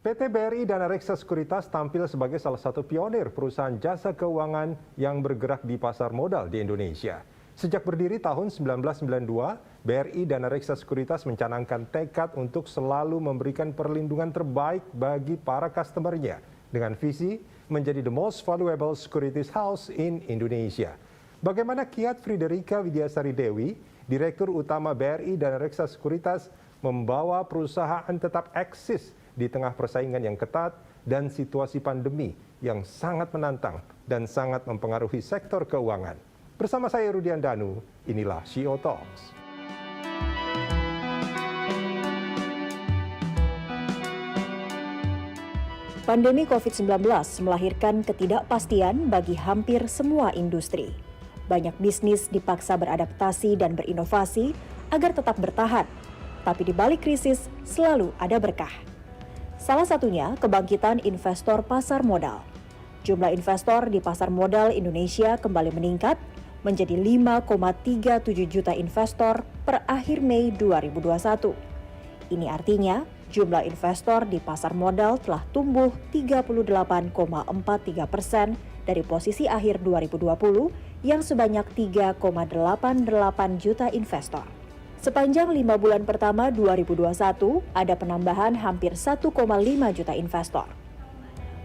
PT BRI Dana Reksa Sekuritas tampil sebagai salah satu pionir perusahaan jasa keuangan yang bergerak di pasar modal di Indonesia. Sejak berdiri tahun 1992, BRI Dana Reksa Sekuritas mencanangkan tekad untuk selalu memberikan perlindungan terbaik bagi para customer-nya dengan visi menjadi the most valuable securities house in Indonesia. Bagaimana kiat Friederika Widiasari Dewi, Direktur Utama BRI Dana Reksa Sekuritas, membawa perusahaan tetap eksis di tengah persaingan yang ketat dan situasi pandemi yang sangat menantang dan sangat mempengaruhi sektor keuangan. Bersama saya Rudian Danu, inilah CEO Talks. Pandemi COVID-19 melahirkan ketidakpastian bagi hampir semua industri. Banyak bisnis dipaksa beradaptasi dan berinovasi agar tetap bertahan. Tapi di balik krisis selalu ada berkah. Salah satunya kebangkitan investor pasar modal. Jumlah investor di pasar modal Indonesia kembali meningkat menjadi 5,37 juta investor per akhir Mei 2021. Ini artinya jumlah investor di pasar modal telah tumbuh 38,43% dari posisi akhir 2020 yang sebanyak 3,88 juta investor. Sepanjang 5 bulan pertama 2021, ada penambahan hampir 1,5 juta investor.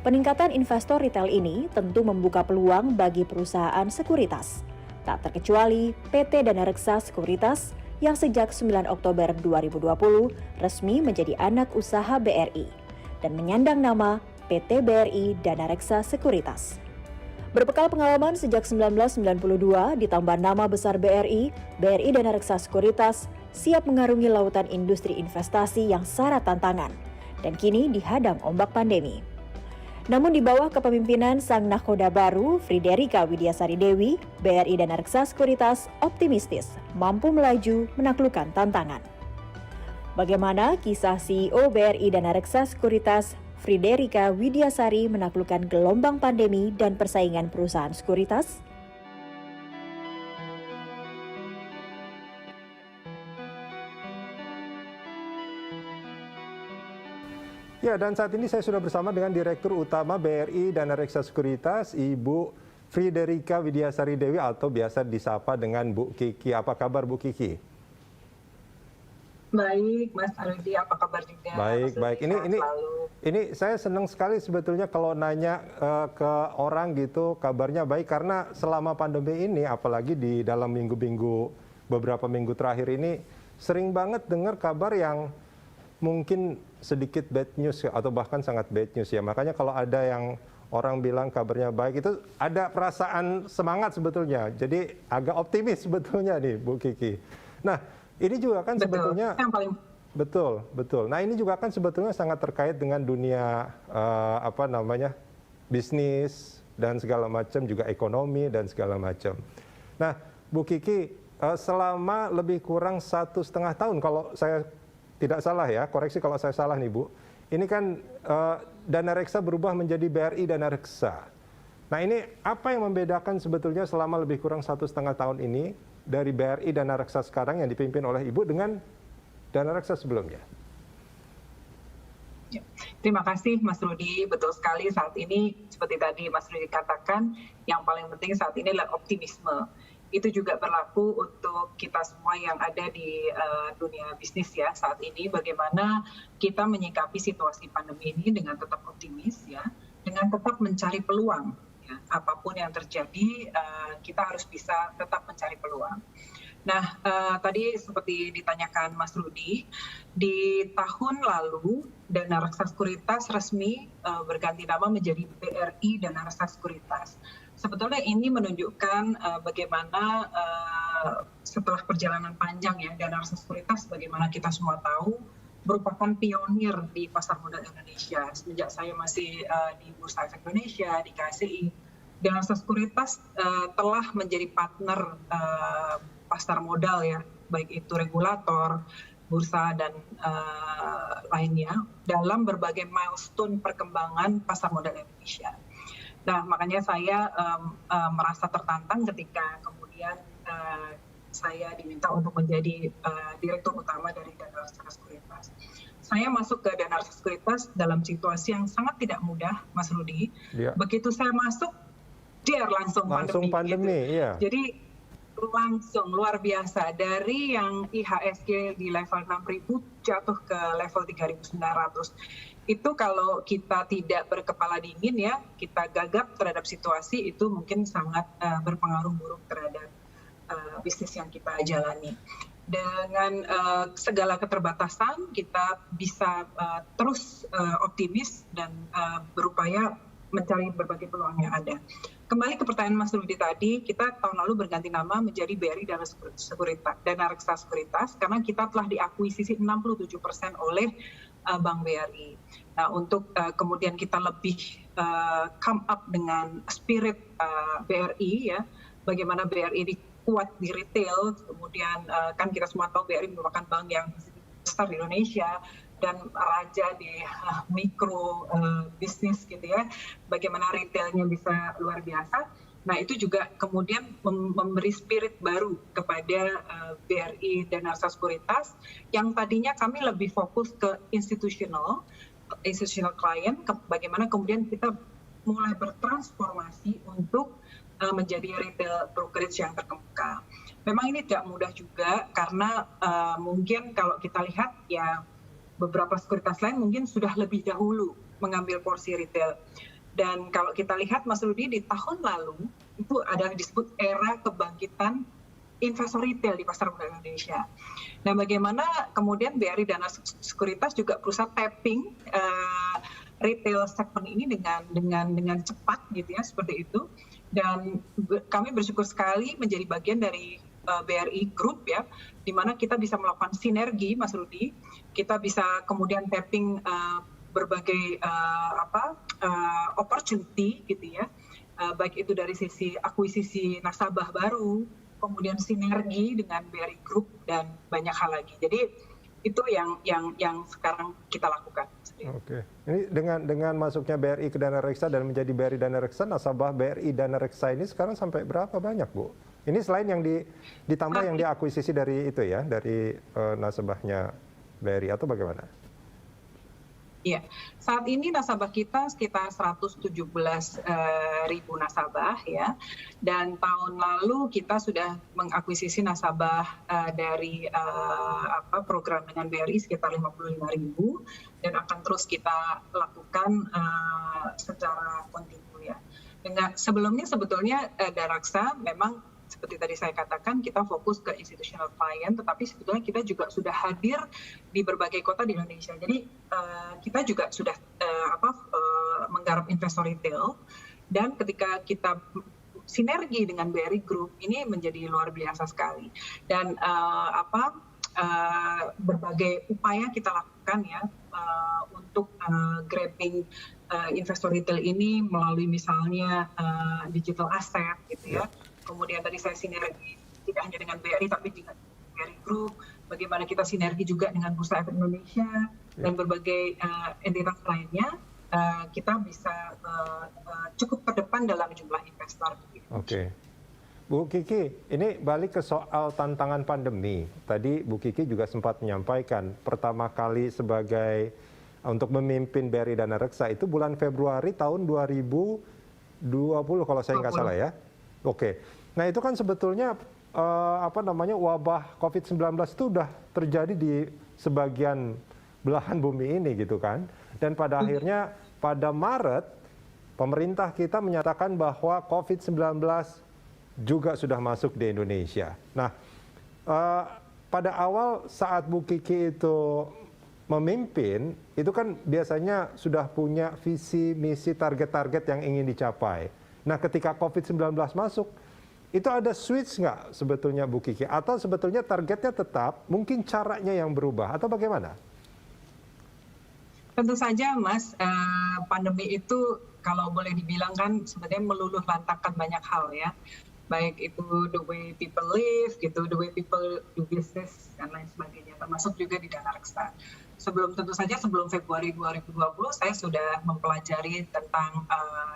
Peningkatan investor retail ini tentu membuka peluang bagi perusahaan sekuritas. Tak terkecuali PT Dana Reksa Sekuritas yang sejak 9 Oktober 2020 resmi menjadi anak usaha BRI dan menyandang nama PT BRI Dana Reksa Sekuritas. Berbekal pengalaman sejak 1992 ditambah nama besar BRI Dana Reksa Sekuritas siap mengarungi lautan industri investasi yang syarat tantangan dan kini dihadang ombak pandemi. Namun di bawah kepemimpinan sang nahkoda baru, Friederika Widiasari Dewi, BRI Dana Reksa Sekuritas optimistis mampu melaju menaklukkan tantangan. Bagaimana kisah CEO BRI Dana Reksa Sekuritas Friederika Widiasari menaklukkan gelombang pandemi dan persaingan perusahaan sekuritas? Ya, dan saat ini saya sudah bersama dengan Direktur Utama BRI Dana Reksa Sekuritas, Ibu Friederika Widiasari Dewi atau biasa disapa dengan Bu Kiki. Apa kabar Bu Kiki? Baik, Mas Arudi, apa kabar juga? Baik. Ini saya senang sekali sebetulnya kalau nanya ke orang gitu kabarnya baik, karena selama pandemi ini, apalagi di dalam beberapa minggu terakhir ini, sering banget dengar kabar yang mungkin sedikit bad news atau bahkan sangat bad news ya. Makanya kalau ada yang orang bilang kabarnya baik, itu ada perasaan semangat sebetulnya. Jadi agak optimis sebetulnya nih Bu Kiki. Nah, ini juga kan sebetulnya betul. Nah, ini juga kan sebetulnya sangat terkait dengan dunia bisnis dan segala macam, juga ekonomi dan segala macam. Nah, Bu Kiki, selama lebih kurang 1,5 tahun, kalau saya tidak salah ya, koreksi kalau saya salah nih Bu. Ini kan Dana Reksa berubah menjadi BRI Dana Reksa. Nah, ini apa yang membedakan sebetulnya selama lebih kurang 1,5 tahun ini dari BRI Dana Reksa sekarang yang dipimpin oleh Ibu dengan Dana Reksa sebelumnya? Ya, terima kasih Mas Rudi, betul sekali saat ini seperti tadi Mas Rudi katakan, yang paling penting saat ini adalah optimisme. Itu juga berlaku untuk kita semua yang ada di dunia bisnis ya saat ini, bagaimana kita menyikapi situasi pandemi ini dengan tetap optimis ya, dengan tetap mencari peluang. Ya, apapun yang terjadi, kita harus bisa tetap mencari peluang. Nah, tadi seperti ditanyakan Mas Rudi, di tahun lalu Dana Reksa Sekuritas resmi berganti nama menjadi BRI Dana Reksa Sekuritas. Sebetulnya ini menunjukkan bagaimana setelah perjalanan panjang ya, Dana Reksa Sekuritas bagaimana kita semua tahu merupakan pionir di pasar modal Indonesia. Semenjak saya masih di Bursa Efek Indonesia, di KSI, Dana Reksa Sekuritas telah menjadi partner pasar modal ya, baik itu regulator, bursa dan lainnya dalam berbagai milestone perkembangan pasar modal Indonesia. Nah, makanya saya merasa tertantang ketika kemudian saya diminta untuk menjadi direktur utama dari Dana Reksa Sekuritas. saya masuk ke Dana Reksa Sekuritas dalam situasi yang sangat tidak mudah, Mas Rudi. Ya. Begitu saya masuk, langsung pandemi. Iya. Jadi langsung luar biasa, dari yang IHSG di level 6.000 jatuh ke level 3.900. Itu kalau kita tidak berkepala dingin ya, kita gagap terhadap situasi, itu mungkin sangat berpengaruh buruk terhadap bisnis yang kita jalani. Dengan segala keterbatasan, kita bisa terus optimis dan berupaya mencari berbagai peluang yang ada. Kembali ke pertanyaan Mas Rudi tadi, kita tahun lalu berganti nama menjadi BRI Dana Reksa Sekuritas, karena kita telah diakuisisi 67% oleh Bank BRI. Nah, untuk kemudian kita lebih come up dengan spirit BRI, ya, bagaimana BRI kuat di retail, kemudian kan kita semua tahu BRI merupakan bank yang besar di Indonesia, dan raja di mikro bisnis gitu ya, bagaimana retailnya bisa luar biasa. Nah, itu juga kemudian memberi spirit baru kepada BRI Dana Reksa Sekuritas, yang tadinya kami lebih fokus ke institutional client, bagaimana kemudian kita mulai bertransformasi untuk menjadi retail brokerage yang terkemuka. Memang ini tidak mudah juga, karena mungkin kalau kita lihat ya, beberapa sekuritas lain mungkin sudah lebih dahulu mengambil porsi retail. Dan kalau kita lihat, Mas Rudi, di tahun lalu itu ada disebut era kebangkitan investor retail di pasar modal Indonesia. Nah, bagaimana kemudian BRI Dana Sekuritas juga berusaha tapping retail segment ini dengan cepat gitu ya, seperti itu. Dan kami bersyukur sekali menjadi bagian dari BRI Group ya, di mana kita bisa melakukan sinergi, Mas Rudi. Kita bisa kemudian tapping berbagai opportunity gitu ya, baik itu dari sisi akuisisi nasabah baru, kemudian sinergi dengan BRI Group, dan banyak hal lagi. Jadi itu yang sekarang kita lakukan. Oke, ini dengan masuknya BRI ke Dana Reksa dan menjadi BRI Dana Reksa, nasabah BRI Dana Reksa ini sekarang sampai berapa banyak, Bu? Ini selain yang ditambah yang diakuisisi dari itu ya, dari nasabahnya BRI, atau bagaimana? Iya, saat ini nasabah kita sekitar 117.000 nasabah ya, dan tahun lalu kita sudah mengakuisisi nasabah dari program dengan BRI sekitar 55.000, dan akan terus kita lakukan secara kontinu ya. Sebelumnya sebetulnya Dana Reksa memang seperti tadi saya katakan, kita fokus ke institutional client, tetapi sebetulnya kita juga sudah hadir di berbagai kota di Indonesia. Jadi kita juga sudah menggarap investor retail, dan ketika kita sinergi dengan BRI Group, ini menjadi luar biasa sekali. Dan berbagai upaya kita lakukan ya untuk grabbing investor retail ini melalui misalnya digital asset gitu ya. Kemudian tadi saya sinergi tidak hanya dengan BRI tapi juga BRI Group, bagaimana kita sinergi juga dengan Bursa Efek Indonesia dan berbagai entitas lainnya, kita bisa cukup terdepan dalam jumlah investor. Oke. Bu Kiki, ini balik ke soal tantangan pandemi. Tadi Bu Kiki juga sempat menyampaikan pertama kali untuk memimpin BRI Dana Reksa itu bulan Februari tahun 2020 kalau saya nggak salah ya. Oke. Nah, itu kan sebetulnya wabah COVID-19 itu sudah terjadi di sebagian belahan bumi ini gitu kan. Dan pada akhirnya pada Maret pemerintah kita menyatakan bahwa COVID-19 juga sudah masuk di Indonesia. Nah, pada awal saat Bu Kiki itu memimpin, itu kan biasanya sudah punya visi, misi, target-target yang ingin dicapai. Nah, ketika COVID-19 masuk, itu ada switch nggak sebetulnya Bu Kiki? Atau sebetulnya targetnya tetap, mungkin caranya yang berubah, atau bagaimana? Tentu saja, Mas, pandemi itu kalau boleh dibilang kan sebenarnya meluluh lantakan banyak hal ya. Baik itu the way people live, gitu, the way people do business, dan lain sebagainya, termasuk juga di Dana Reksa. Tentu saja sebelum Februari 2020, saya sudah mempelajari tentang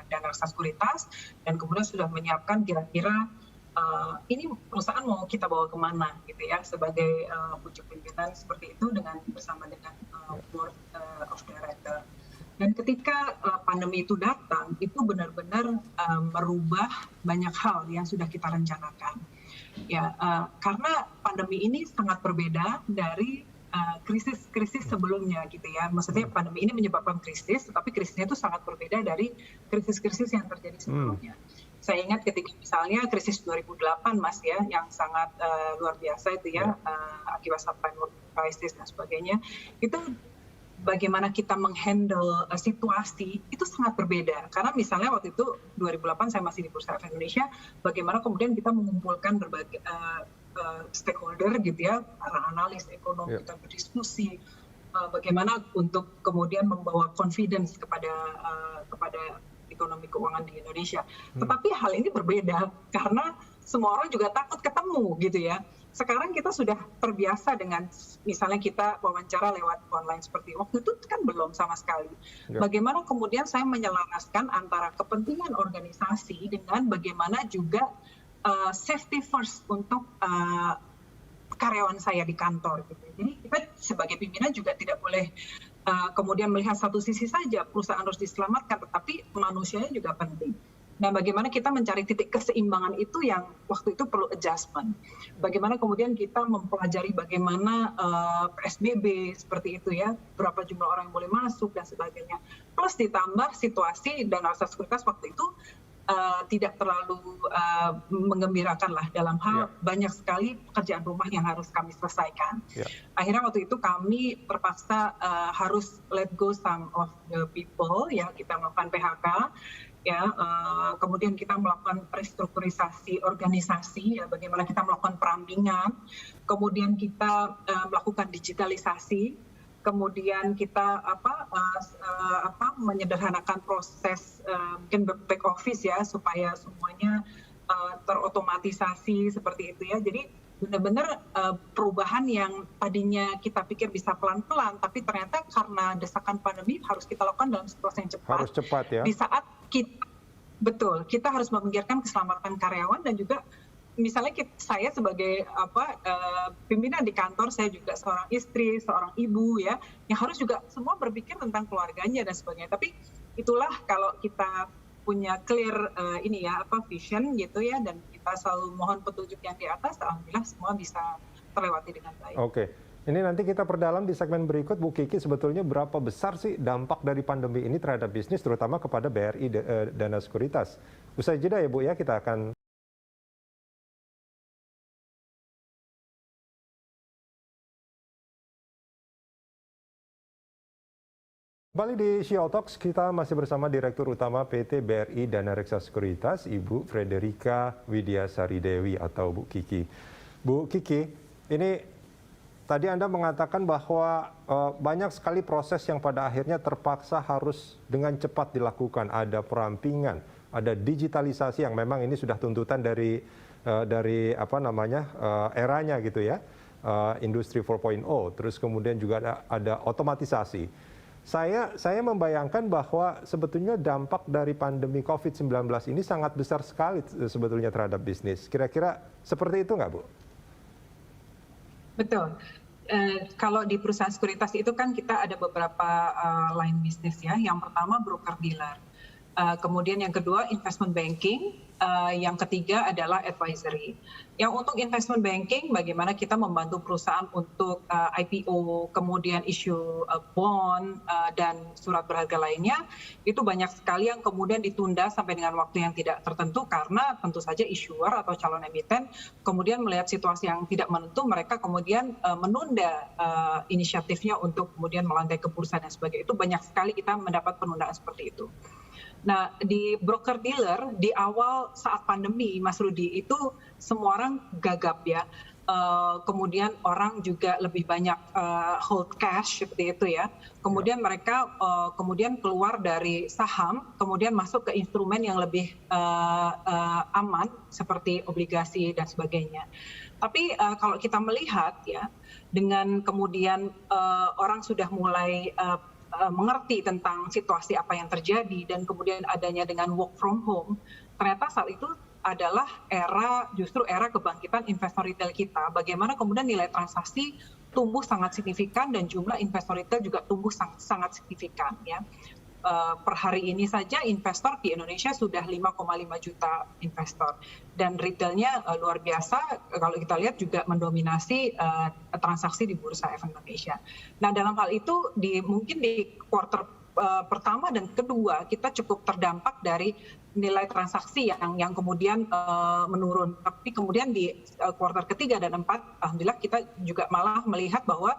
Dana Reksa Sekuritas, dan kemudian sudah menyiapkan kira-kira ini perusahaan mau kita bawa kemana gitu ya, sebagai pucuk pimpinan seperti itu bersama dengan board of director. Dan ketika pandemi itu datang, itu benar-benar merubah banyak hal yang sudah kita rencanakan. Ya, karena pandemi ini sangat berbeda dari krisis-krisis sebelumnya gitu ya. Maksudnya pandemi ini menyebabkan krisis, tetapi krisisnya itu sangat berbeda dari krisis-krisis yang terjadi sebelumnya. Saya ingat ketika misalnya krisis 2008 Mas ya, yang sangat luar biasa itu ya, akibat subprime crisis dan sebagainya, itu bagaimana kita menghandle situasi itu sangat berbeda. Karena misalnya waktu itu 2008 saya masih di Bursa Efek Indonesia, bagaimana kemudian kita mengumpulkan berbagai stakeholder gitu ya, para analis ekonomi, kita berdiskusi bagaimana untuk kemudian membawa confidence kepada ekonomi keuangan di Indonesia. Tetapi hal ini berbeda karena semua orang juga takut ketemu gitu ya. Sekarang kita sudah terbiasa dengan misalnya kita wawancara lewat online seperti waktu itu kan belum sama sekali. Bagaimana kemudian saya menyelaraskan antara kepentingan organisasi dengan bagaimana juga safety first untuk karyawan saya di kantor gitu. Jadi kita sebagai pimpinan juga tidak boleh kemudian melihat satu sisi saja, perusahaan harus diselamatkan, tetapi manusianya juga penting. Nah, bagaimana kita mencari titik keseimbangan itu yang waktu itu perlu adjustment. Bagaimana kemudian kita mempelajari bagaimana PSBB seperti itu ya, berapa jumlah orang yang boleh masuk dan sebagainya. Plus ditambah situasi dan rasa sekuritas waktu itu tidak terlalu menggembirakan lah dalam hal banyak sekali pekerjaan rumah yang harus kami selesaikan. Akhirnya waktu itu kami terpaksa harus let go some of the people, ya kita melakukan PHK, ya kemudian kita melakukan restrukturisasi organisasi, ya bagaimana kita melakukan perampingan, kemudian kita melakukan digitalisasi. Kemudian kita menyederhanakan proses mungkin back office ya supaya semuanya terotomatisasi seperti itu ya. Jadi benar-benar perubahan yang tadinya kita pikir bisa pelan-pelan, tapi ternyata karena desakan pandemi harus kita lakukan dalam situasi yang cepat. Harus cepat ya. Di saat kita harus memikirkan keselamatan karyawan dan juga misalnya saya sebagai pimpinan di kantor, saya juga seorang istri, seorang ibu ya, yang harus juga semua berpikir tentang keluarganya dan sebagainya. Tapi itulah kalau kita punya clear vision gitu ya, dan kita selalu mohon petunjuk yang di atas, alhamdulillah semua bisa terlewati dengan baik. Oke. Ini nanti kita perdalam di segmen berikut, Bu Kiki, sebetulnya berapa besar sih dampak dari pandemi ini terhadap bisnis, terutama kepada BRI Dana Sekuritas. Usai jeda ya Bu ya, kita akan kembali di Shio Talks. Kita masih bersama Direktur Utama PT BRI Dana Reksa Sekuritas, Ibu Frederika Widiasari Dewi atau Bu Kiki. Bu Kiki, ini tadi Anda mengatakan bahwa banyak sekali proses yang pada akhirnya terpaksa harus dengan cepat dilakukan. Ada perampingan, ada digitalisasi yang memang ini sudah tuntutan dari eranya gitu ya, industri 4.0. Terus kemudian juga ada otomatisasi. Saya membayangkan bahwa sebetulnya dampak dari pandemi COVID-19 ini sangat besar sekali sebetulnya terhadap bisnis. Kira-kira seperti itu nggak, Bu? Betul. Kalau di perusahaan sekuritas itu kan kita ada beberapa line bisnis ya. Yang pertama broker dealer. Kemudian yang kedua investment banking, yang ketiga adalah advisory. Yang untuk investment banking, bagaimana kita membantu perusahaan untuk IPO, kemudian issue bond dan surat berharga lainnya, itu banyak sekali yang kemudian ditunda sampai dengan waktu yang tidak tertentu karena tentu saja issuer atau calon emiten kemudian melihat situasi yang tidak menentu, mereka kemudian menunda inisiatifnya untuk kemudian melantai ke bursa dan sebagainya. Itu banyak sekali kita mendapat penundaan seperti itu. Nah, di broker dealer di awal saat pandemi, Mas Rudi, itu semua orang gagap ya. Kemudian orang juga lebih banyak hold cash seperti itu ya. Kemudian mereka kemudian keluar dari saham, kemudian masuk ke instrumen yang lebih aman seperti obligasi dan sebagainya. Tapi kalau kita melihat ya, dengan kemudian orang sudah mulai mengerti tentang situasi apa yang terjadi dan kemudian adanya dengan work from home, ternyata saat itu adalah justru era kebangkitan investor retail kita. Bagaimana kemudian nilai transaksi tumbuh sangat signifikan dan jumlah investor retail juga tumbuh sangat signifikan ya. Per hari ini saja investor di Indonesia sudah 5,5 juta investor dan retailnya luar biasa kalau kita lihat juga mendominasi transaksi di Bursa Efek Indonesia. Nah dalam hal itu mungkin di kuartal pertama dan kedua kita cukup terdampak dari nilai transaksi yang kemudian menurun. Tapi kemudian di kuartal ketiga dan 4, alhamdulillah kita juga malah melihat bahwa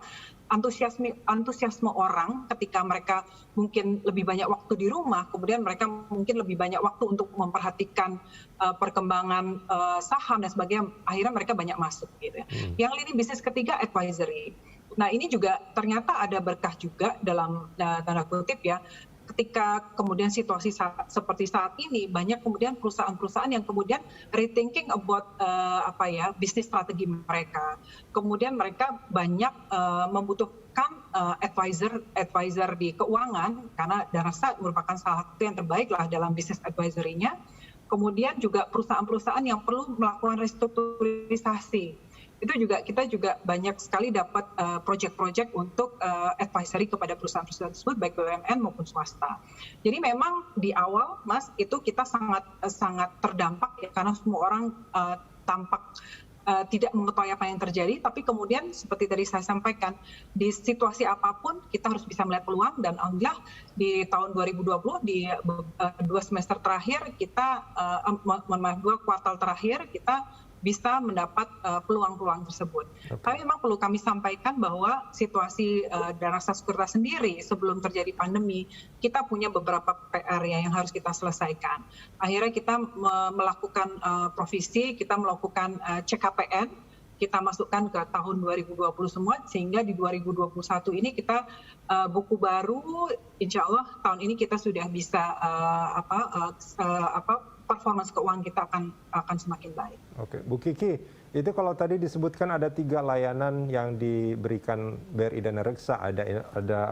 antusiasme orang ketika mereka mungkin lebih banyak waktu di rumah, kemudian mereka mungkin lebih banyak waktu untuk memperhatikan perkembangan saham dan sebagainya, akhirnya mereka banyak masuk gitu ya. Yang lini bisnis ketiga advisory. Nah ini juga ternyata ada berkah juga dalam tanda kutip ya. Ketika kemudian situasi seperti saat ini, banyak kemudian perusahaan-perusahaan yang kemudian rethinking about bisnis strategi mereka. Kemudian mereka banyak membutuhkan advisor di keuangan karena Danarsa merupakan salah satu yang terbaik lah dalam bisnis advisory-nya. Kemudian juga perusahaan-perusahaan yang perlu melakukan restrukturisasi. Kita juga banyak sekali dapat proyek-proyek untuk advisory kepada perusahaan-perusahaan tersebut baik BUMN maupun swasta. Jadi memang di awal Mas itu kita sangat terdampak ya karena semua orang tampak tidak mengetahui apa yang terjadi, tapi kemudian seperti tadi saya sampaikan di situasi apapun kita harus bisa melihat peluang dan alhamdulillah di tahun 2020 di 2 semester terakhir kita 2 kuartal terakhir kita bisa mendapat peluang-peluang tersebut. Tapi memang perlu kami sampaikan bahwa situasi Danarsa Sekuritas sendiri sebelum terjadi pandemi, kita punya beberapa PR yang harus kita selesaikan. Akhirnya kita melakukan provisi, kita melakukan CKPN, kita masukkan ke tahun 2020 semua, sehingga di 2021 ini kita buku baru, insya Allah tahun ini kita sudah bisa performance keuangan kita akan semakin baik. Oke, Bu Kiki, itu kalau tadi disebutkan ada 3 layanan yang diberikan BRI Danareksa, ada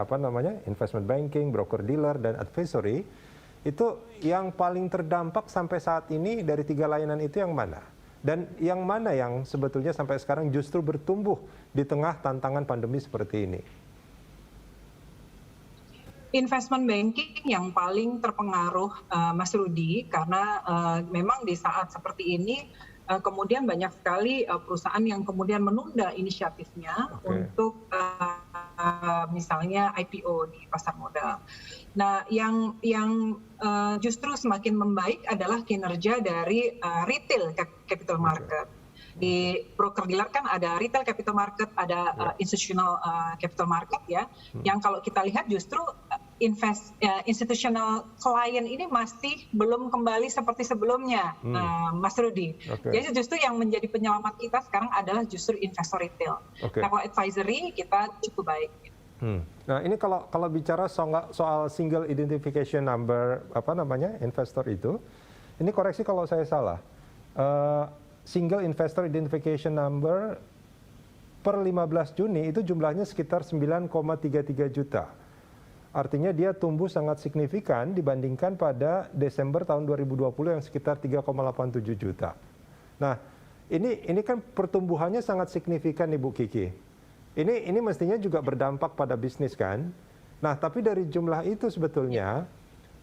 investment banking, broker dealer, dan advisory. Itu yang paling terdampak sampai saat ini dari 3 layanan itu yang mana? Dan yang mana yang sebetulnya sampai sekarang justru bertumbuh di tengah tantangan pandemi seperti ini? Investment banking yang paling terpengaruh Mas Rudi karena memang di saat seperti ini kemudian banyak sekali perusahaan yang kemudian menunda inisiatifnya untuk misalnya IPO di pasar modal. Nah, yang justru semakin membaik adalah kinerja dari retail capital market. Di broker dealer kan ada retail capital market, ada institutional capital market ya. Yang kalau kita lihat justru institutional client ini masih belum kembali seperti sebelumnya, Mas Rudi. Jadi justru yang menjadi penyelamat kita sekarang adalah justru investor retail. Nah, kalau advisory kita cukup baik. Nah ini kalau bicara soal single identification number investor itu, ini koreksi kalau saya salah. Single Investor Identification Number per 15 Juni itu jumlahnya sekitar 9,33 juta. Artinya dia tumbuh sangat signifikan dibandingkan pada Desember tahun 2020 yang sekitar 3,87 juta. Nah, ini kan pertumbuhannya sangat signifikan nih Bu Kiki. Ini mestinya juga berdampak pada bisnis kan? Nah, tapi dari jumlah itu sebetulnya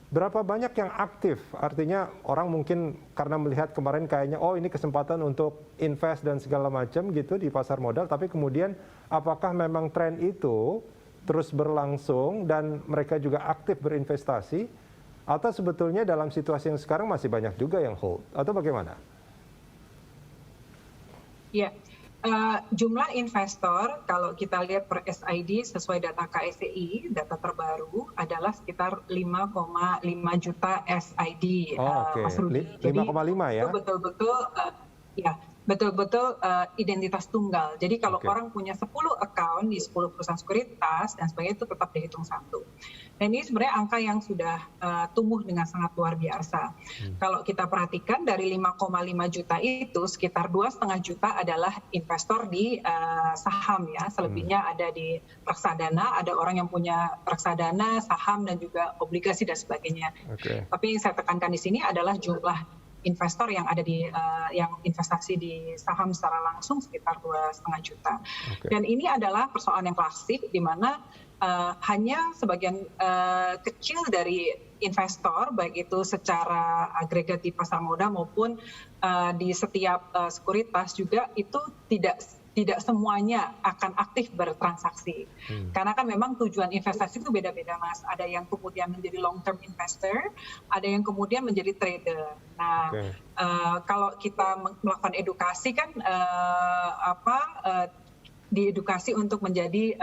berapa banyak yang aktif? Artinya orang mungkin karena melihat kemarin kayaknya ini kesempatan untuk invest dan segala macam gitu di pasar modal, tapi kemudian apakah memang tren itu terus berlangsung dan mereka juga aktif berinvestasi, atau sebetulnya dalam situasi yang sekarang masih banyak juga yang hold, atau bagaimana? Ya, jumlah investor kalau kita lihat per SID sesuai data KSEI, data terbaru adalah sekitar 5,5 juta SID. Mas Rudi. 5,5 ya? Betul-betul identitas tunggal. Jadi kalau orang punya 10 account di 10 perusahaan sekuritas dan sebagainya itu tetap dihitung satu. Dan ini sebenarnya angka yang sudah tumbuh dengan sangat luar biasa. Kalau kita perhatikan dari 5,5 juta itu sekitar 2,5 juta adalah investor di saham ya. Selebihnya ada di reksadana, ada orang yang punya reksadana, saham dan juga obligasi dan sebagainya. Tapi yang saya tekankan di sini adalah jumlah investor yang ada di yang investasi di saham secara langsung sekitar 2,5 juta. Dan ini adalah persoalan yang klasik di mana hanya sebagian kecil dari investor, baik itu secara agregat di pasar modal maupun di setiap sekuritas juga itu tidak semuanya akan aktif bertransaksi. Karena kan memang tujuan investasi itu beda-beda, Mas. Ada yang kemudian menjadi long term investor, ada yang kemudian menjadi trader. Nah, kalau kita melakukan edukasi kan diedukasi untuk menjadi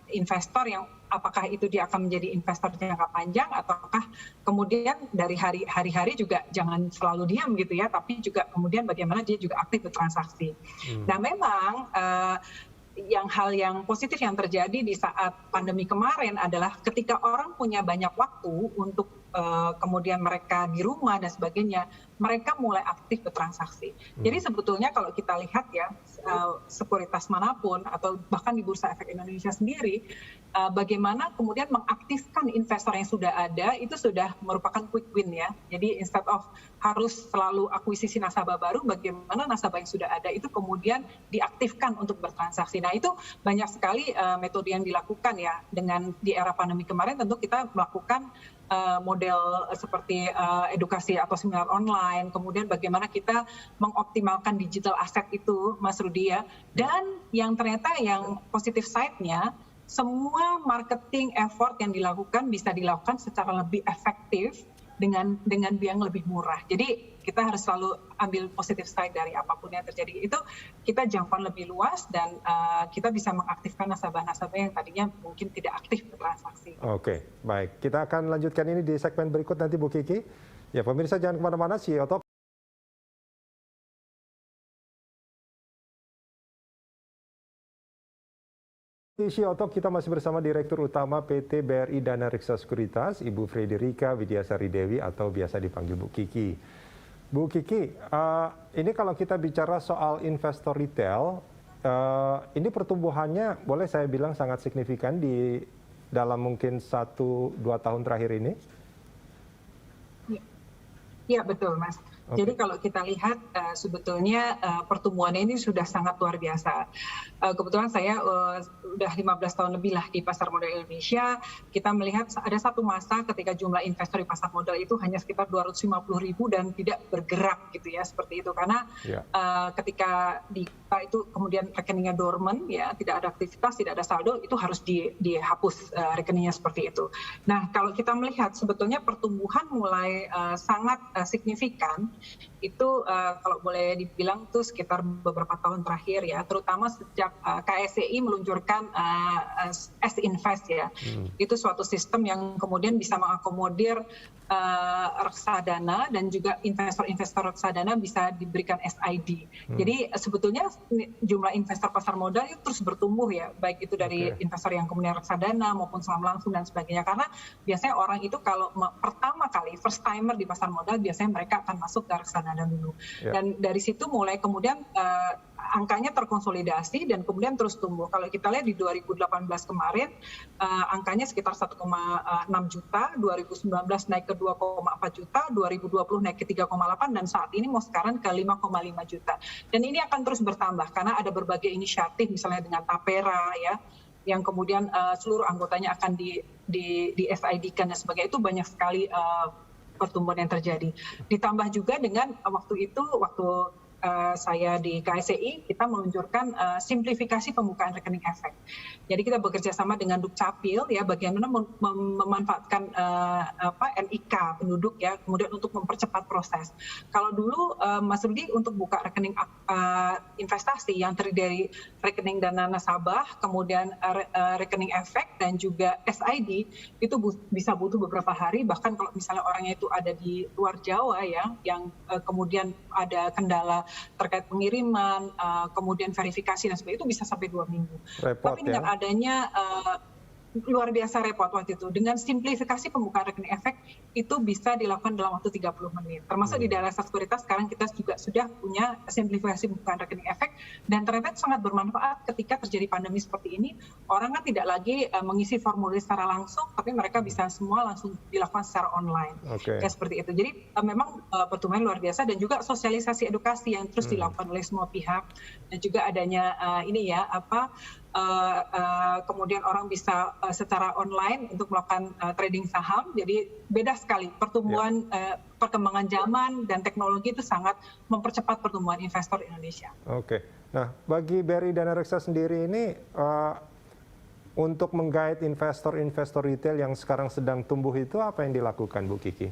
investor yang apakah itu dia akan menjadi investor jangka panjang ataukah kemudian dari hari-hari juga jangan selalu diam gitu ya, tapi juga kemudian bagaimana dia juga aktif bertransaksi. Nah memang hal yang positif yang terjadi di saat pandemi kemarin adalah ketika orang punya banyak waktu untuk kemudian mereka di rumah dan sebagainya, mereka mulai aktif bertransaksi. Jadi sebetulnya kalau kita lihat ya, sekuritas manapun atau bahkan di Bursa Efek Indonesia sendiri, bagaimana kemudian mengaktifkan investor yang sudah ada itu sudah merupakan quick win ya. Jadi instead of harus selalu akuisisi nasabah baru, bagaimana nasabah yang sudah ada itu kemudian diaktifkan untuk bertransaksi. Nah itu banyak sekali metode yang dilakukan ya. Dengan di era pandemi kemarin tentu kita melakukan model seperti edukasi atau seminar online, kemudian bagaimana kita mengoptimalkan digital asset itu, Mas Rudi ya. Dan yang ternyata yang positif side-nya, semua marketing effort yang dilakukan bisa dilakukan secara lebih efektif dengan biaya yang lebih murah. Jadi kita harus selalu ambil positif side dari apapun yang terjadi. Itu kita jangkauan lebih luas dan kita bisa mengaktifkan nasabah-nasabah yang tadinya mungkin tidak aktif bertransaksi. Oke, baik. Kita akan lanjutkan ini di segmen berikut nanti Bu Kiki. Ya pemirsa jangan kemana-mana, CEO Talk. Di CEO Talk kita masih bersama Direktur Utama PT BRI Dana Reksa Sekuritas, Ibu Frederika Widyasari Dewi atau biasa dipanggil Bu Kiki. Bu Kiki, ini kalau kita bicara soal investor retail, ini pertumbuhannya boleh saya bilang sangat signifikan di dalam mungkin 1-2 tahun terakhir ini? Ya betul Mas. Jadi kalau kita lihat sebetulnya pertumbuhannya ini sudah sangat luar biasa. Kebetulan saya sudah 15 tahun lebih lah di pasar modal Indonesia. Kita melihat ada satu masa ketika jumlah investor di pasar modal itu hanya sekitar 250.000 dan tidak bergerak gitu ya, seperti itu. Karena ketika itu kemudian rekeningnya dormant ya, tidak ada aktivitas, tidak ada saldo, itu harus dihapus rekeningnya seperti itu. Nah kalau kita melihat sebetulnya pertumbuhan mulai sangat signifikan itu kalau boleh dibilang itu sekitar beberapa tahun terakhir ya, terutama sejak KSCI meluncurkan S-Invest ya. Itu suatu sistem yang kemudian bisa mengakomodir reksadana dan juga investor-investor reksadana bisa diberikan SID. Jadi sebetulnya jumlah investor pasar modal itu terus bertumbuh ya, baik itu dari investor yang kemudian reksadana maupun saham langsung dan sebagainya. Karena biasanya orang itu kalau pertama kali first timer di pasar modal biasanya mereka akan masuk ke reksadana dulu. Dan dari situ mulai kemudian angkanya terkonsolidasi dan kemudian terus tumbuh. Kalau kita lihat di 2018 kemarin angkanya sekitar 1,6 juta, 2019 naik ke 2,4 juta, 2020 naik ke 3,8 dan saat ini mau sekarang ke 5,5 juta. Dan ini akan terus bertambah karena ada berbagai inisiatif misalnya dengan Tapera ya, yang kemudian seluruh anggotanya akan di SID-kan dan sebagainya. Itu banyak sekali pertumbuhan yang terjadi. Ditambah juga dengan waktu saya di KSCI, kita meluncurkan simplifikasi pembukaan rekening efek. Jadi kita bekerja sama dengan Dukcapil ya, bagaimana memanfaatkan NIK penduduk ya, kemudian untuk mempercepat proses. Kalau dulu Mas Rudi untuk buka rekening investasi yang terdiri dari rekening dana nasabah, kemudian rekening efek dan juga SID itu bisa butuh beberapa hari, bahkan kalau misalnya orangnya itu ada di luar Jawa ya, yang kemudian ada kendala terkait pengiriman, kemudian verifikasi dan sebagainya itu bisa sampai 2 minggu. Repot, tapi dengan adanya luar biasa repot waktu itu. Dengan simplifikasi pembukaan rekening efek itu bisa dilakukan dalam waktu 30 menit. Termasuk di dalam sekuritas sekarang kita juga sudah punya simplifikasi pembukaan rekening efek dan ternyata sangat bermanfaat ketika terjadi pandemi seperti ini. orang kan tidak lagi mengisi formulir secara langsung, tapi mereka bisa semua langsung dilakukan secara online. Ya seperti itu. Jadi memang pertumbuhan luar biasa dan juga sosialisasi edukasi yang terus dilakukan oleh semua pihak dan juga adanya kemudian orang bisa secara online untuk melakukan trading saham. Jadi beda sekali pertumbuhan perkembangan zaman dan teknologi itu sangat mempercepat pertumbuhan investor Indonesia. Oke. Nah, bagi BRI Dana Reksa sendiri ini untuk menggait investor-investor retail yang sekarang sedang tumbuh itu apa yang dilakukan, Bu Kiki?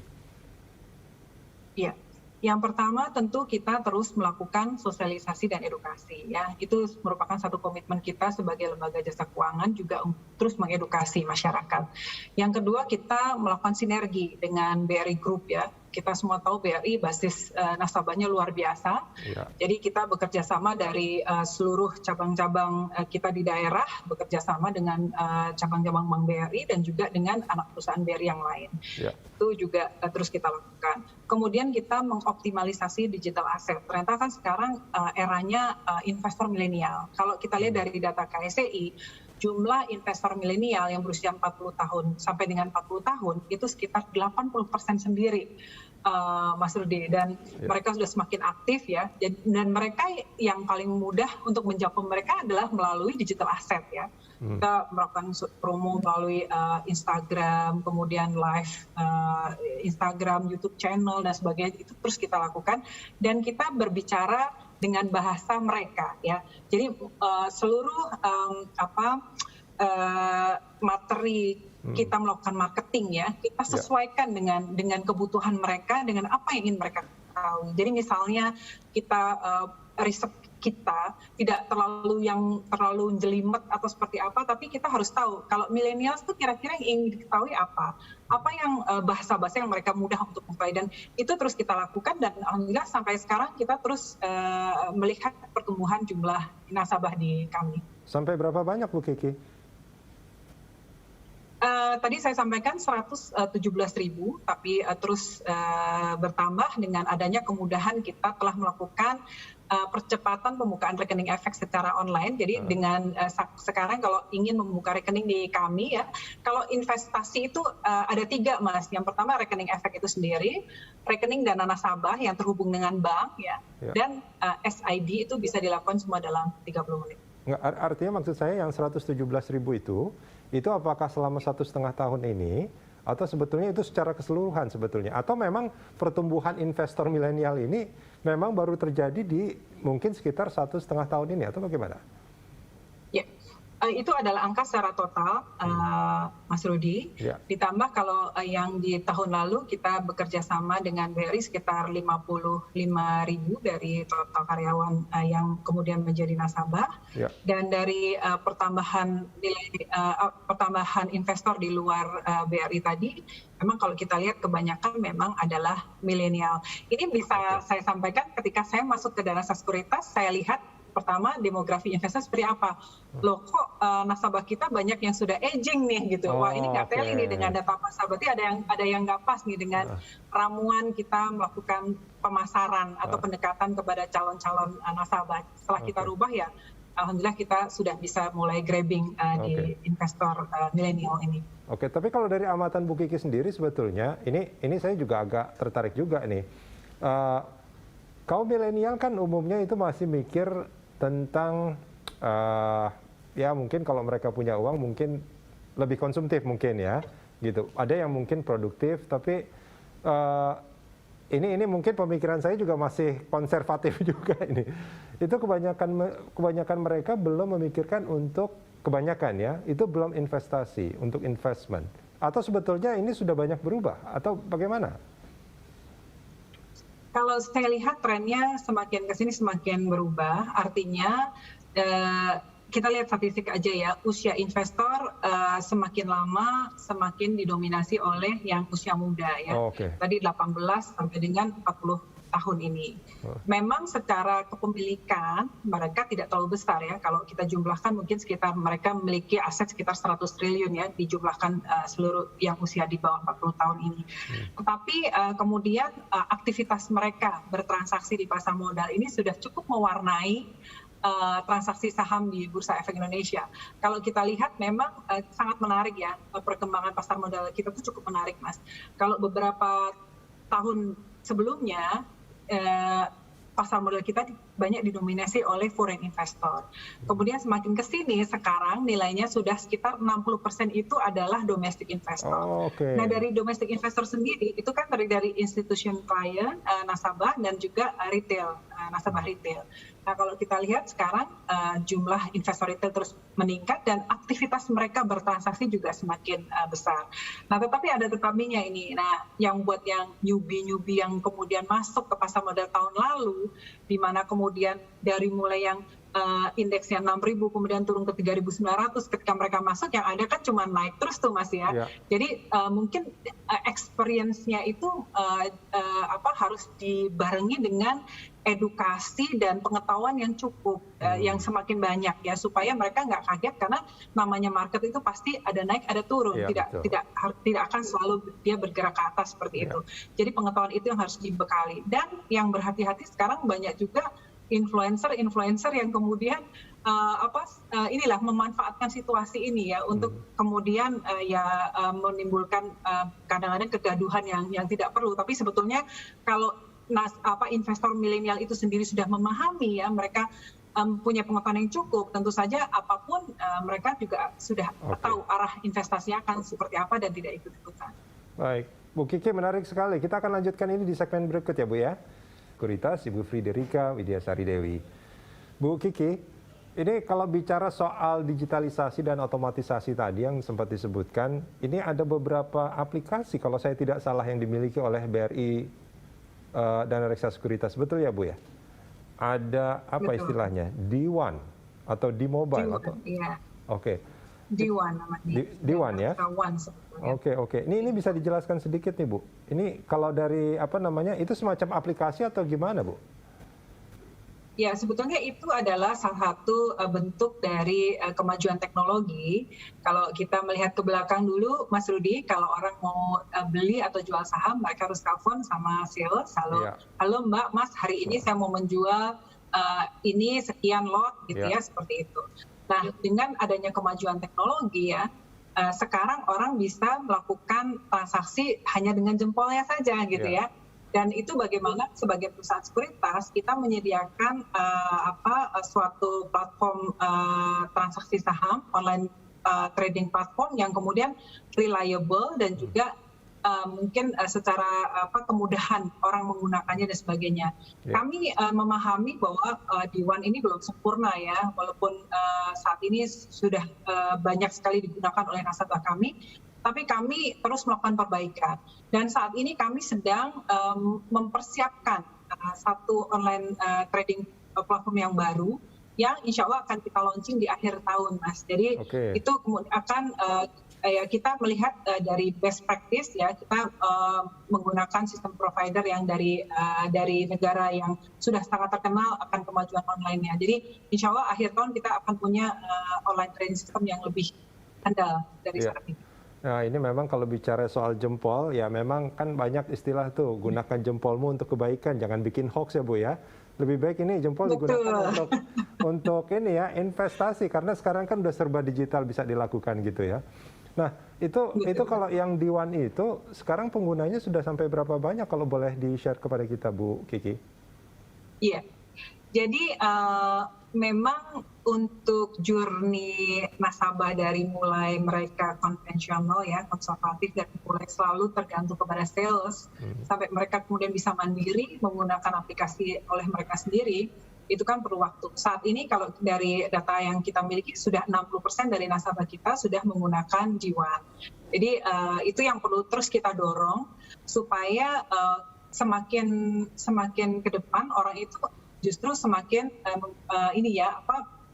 Iya. Yang pertama tentu kita terus melakukan sosialisasi dan edukasi ya. Itu merupakan satu komitmen kita sebagai lembaga jasa keuangan juga terus mengedukasi masyarakat. Yang kedua kita melakukan sinergi dengan BRI Group ya. Kita semua tahu BRI basis nasabahnya luar biasa. Ya. Jadi kita bekerja sama dari seluruh cabang-cabang kita di daerah, bekerja sama dengan cabang-cabang Bank BRI dan juga dengan anak perusahaan BRI yang lain. Ya. Itu juga terus kita lakukan. Kemudian kita mengoptimalisasi digital asset. Ternyata kan sekarang eranya investor milenial. Kalau kita lihat dari data KSEI, jumlah investor milenial yang berusia 40 tahun sampai dengan 40 tahun itu sekitar 80% sendiri, Mas Rudi, dan mereka sudah semakin aktif ya. Dan mereka yang paling mudah untuk menjangkau mereka adalah melalui digital asset ya. Kita melakukan promo melalui Instagram, kemudian live Instagram, YouTube channel dan sebagainya, itu terus kita lakukan dan kita berbicara dengan bahasa mereka ya. Jadi seluruh materi kita melakukan marketing ya, kita sesuaikan dengan kebutuhan mereka, dengan apa yang ingin mereka tahu. Jadi misalnya kita riset kita tidak terlalu jelimet atau seperti apa, tapi kita harus tahu kalau millennials itu kira-kira yang ingin diketahui apa yang bahasa-bahasa yang mereka mudah untuk mengetahui, dan itu terus kita lakukan dan alhamdulillah sampai sekarang kita terus melihat pertumbuhan jumlah nasabah di kami. Sampai berapa banyak Bu Kiki? Tadi saya sampaikan 117.000, tapi terus bertambah dengan adanya kemudahan kita telah melakukan percepatan pembukaan rekening efek secara online. Jadi dengan sekarang kalau ingin membuka rekening di kami ya, kalau investasi itu ada 3 Mas. Yang pertama rekening efek itu sendiri, rekening dana nasabah yang terhubung dengan bank ya, dan SID itu bisa dilakukan semua dalam 30 menit. Artinya maksud saya yang 117.000 itu apakah selama 1,5 tahun ini atau sebetulnya itu secara keseluruhan sebetulnya, atau memang pertumbuhan investor milenial ini memang baru terjadi di mungkin sekitar 1,5 tahun ini atau bagaimana? Ya, itu adalah angka secara total, Mas Rudi. Ya. Ditambah kalau yang di tahun lalu kita bekerja sama dengan BRI sekitar 55.000 dari total karyawan yang kemudian menjadi nasabah. Ya. Dan dari pertambahan investor di luar BRI tadi, memang kalau kita lihat kebanyakan memang adalah milenial. Ini bisa saya sampaikan ketika saya masuk ke Dana Sekuritas, saya lihat pertama demografi investasi seperti apa. Loh kok nasabah kita banyak yang sudah aging nih gitu. Wah ini nggak teli nih dengan data pasar. Berarti ada yang nggak pas nih dengan ramuan kita melakukan pemasaran atau pendekatan kepada calon-calon nasabah. Setelah kita rubah ya, alhamdulillah kita sudah bisa mulai grabbing di investor milenial ini. Oke, tapi kalau dari amatan Bu Kiki sendiri sebetulnya ini saya juga agak tertarik juga nih. Kaum milenial kan umumnya itu masih mikir tentang ya mungkin kalau mereka punya uang mungkin lebih konsumtif mungkin ya gitu. Ada yang mungkin produktif, tapi ini mungkin pemikiran saya juga masih konservatif juga ini. Itu kebanyakan mereka belum memikirkan untuk kebanyakan ya, itu belum investasi untuk investment. Atau sebetulnya ini sudah banyak berubah atau bagaimana? Kalau saya lihat trennya semakin ke sini semakin berubah, artinya kita lihat statistik aja ya, usia investor semakin lama semakin didominasi oleh yang usia muda ya. Tadi 18 sampai dengan 40 tahun ini. Memang secara kepemilikan mereka tidak terlalu besar ya, kalau kita jumlahkan mungkin sekitar mereka memiliki aset sekitar 100 triliun ya, dijumlahkan seluruh yang usia di bawah 40 tahun ini. Tetapi kemudian aktivitas mereka bertransaksi di pasar modal ini sudah cukup mewarnai transaksi saham di Bursa Efek Indonesia. Kalau kita lihat memang sangat menarik ya, perkembangan pasar modal kita itu cukup menarik, Mas. Kalau beberapa tahun sebelumnya pasar modal kita banyak didominasi oleh foreign investor. Kemudian semakin ke sini sekarang nilainya sudah sekitar 60% itu adalah domestic investor. Nah, dari domestic investor sendiri itu kan dari institution client, nasabah dan juga retail, nasabah retail. Nah, kalau kita lihat sekarang jumlah investor retail terus meningkat dan aktivitas mereka bertransaksi juga semakin besar. Nah, tetapi ada tetapinya ini. Nah, yang buat yang newbie yang kemudian masuk ke pasar modal tahun lalu, di mana kemudian dari mulai yang indeksnya 6.000 kemudian turun ke 3.900 ketika mereka masuk, yang ada kan cuma naik terus tuh, Mas ya. Jadi mungkin experience-nya itu harus dibarengi dengan edukasi dan pengetahuan yang cukup, yang semakin banyak ya, supaya mereka nggak kaget karena namanya market itu pasti ada naik ada turun, tidak akan selalu dia bergerak ke atas seperti itu. Jadi pengetahuan itu yang harus dibekali, dan yang berhati-hati sekarang banyak juga influencer yang kemudian inilah memanfaatkan situasi ini ya untuk kemudian menimbulkan kadang-kadang kegaduhan yang tidak perlu. Tapi sebetulnya kalau investor milenial itu sendiri sudah memahami ya, mereka punya pengetahuan yang cukup, tentu saja apapun mereka juga sudah tahu arah investasinya akan seperti apa dan tidak ikut-ikutan. Baik, Bu Kiki, menarik sekali. Kita akan lanjutkan ini di segmen berikut ya, Bu ya. Sekuritas, Ibu Friderika Widiasari Dewi. Bu Kiki, ini kalau bicara soal digitalisasi dan otomatisasi tadi yang sempat disebutkan, ini ada beberapa aplikasi kalau saya tidak salah yang dimiliki oleh BRI Dana Reksa Sekuritas, betul ya Bu ya? Ada apa istilahnya? D1 atau D-Mobile? Iya. Oke. D1 namanya. D1 ya? Oke. Ini bisa dijelaskan sedikit nih Bu. Ini kalau dari itu semacam aplikasi atau gimana Bu? Ya, sebetulnya itu adalah salah satu bentuk dari kemajuan teknologi. Kalau kita melihat ke belakang dulu, Mas Rudi, kalau orang mau beli atau jual saham, mereka harus telepon sama sales. Halo Mbak, Mas, hari ini saya mau menjual ini sekian lot, gitu ya, seperti itu. Nah, dengan adanya kemajuan teknologi ya, sekarang orang bisa melakukan transaksi hanya dengan jempolnya saja, gitu ya. Dan itu bagaimana sebagai perusahaan sekuritas kita menyediakan suatu platform transaksi saham, online trading platform yang kemudian reliable dan juga mungkin secara kemudahan orang menggunakannya dan sebagainya. Kami memahami bahwa D1 ini belum sempurna ya, walaupun saat ini sudah banyak sekali digunakan oleh nasabah kami. Tapi kami terus melakukan perbaikan. Dan saat ini kami sedang mempersiapkan satu online trading platform yang baru, yang insya Allah akan kita launching di akhir tahun, Mas. Jadi itu akan kita melihat dari best practice ya, kita menggunakan sistem provider yang dari negara yang sudah sangat terkenal akan kemajuan online-nya. Jadi insya Allah akhir tahun kita akan punya online trading system yang lebih handal dari saat ini. Nah, ini memang kalau bicara soal jempol, ya memang kan banyak istilah tuh, gunakan jempolmu untuk kebaikan, jangan bikin hoax ya Bu ya. Lebih baik ini jempol digunakan untuk ini ya, investasi, karena sekarang kan udah serba digital bisa dilakukan gitu ya. Nah, itu kalau yang D1 itu sekarang penggunanya sudah sampai berapa banyak kalau boleh di-share kepada kita Bu Kiki? Iya. Jadi memang untuk journey nasabah dari mulai mereka konvensional ya, konservatif, dan mulai selalu tergantung kepada sales sampai mereka kemudian bisa mandiri menggunakan aplikasi oleh mereka sendiri, itu kan perlu waktu. Saat ini kalau dari data yang kita miliki sudah 60% dari nasabah kita sudah menggunakan D1. Jadi itu yang perlu terus kita dorong supaya semakin ke depan orang itu justru semakin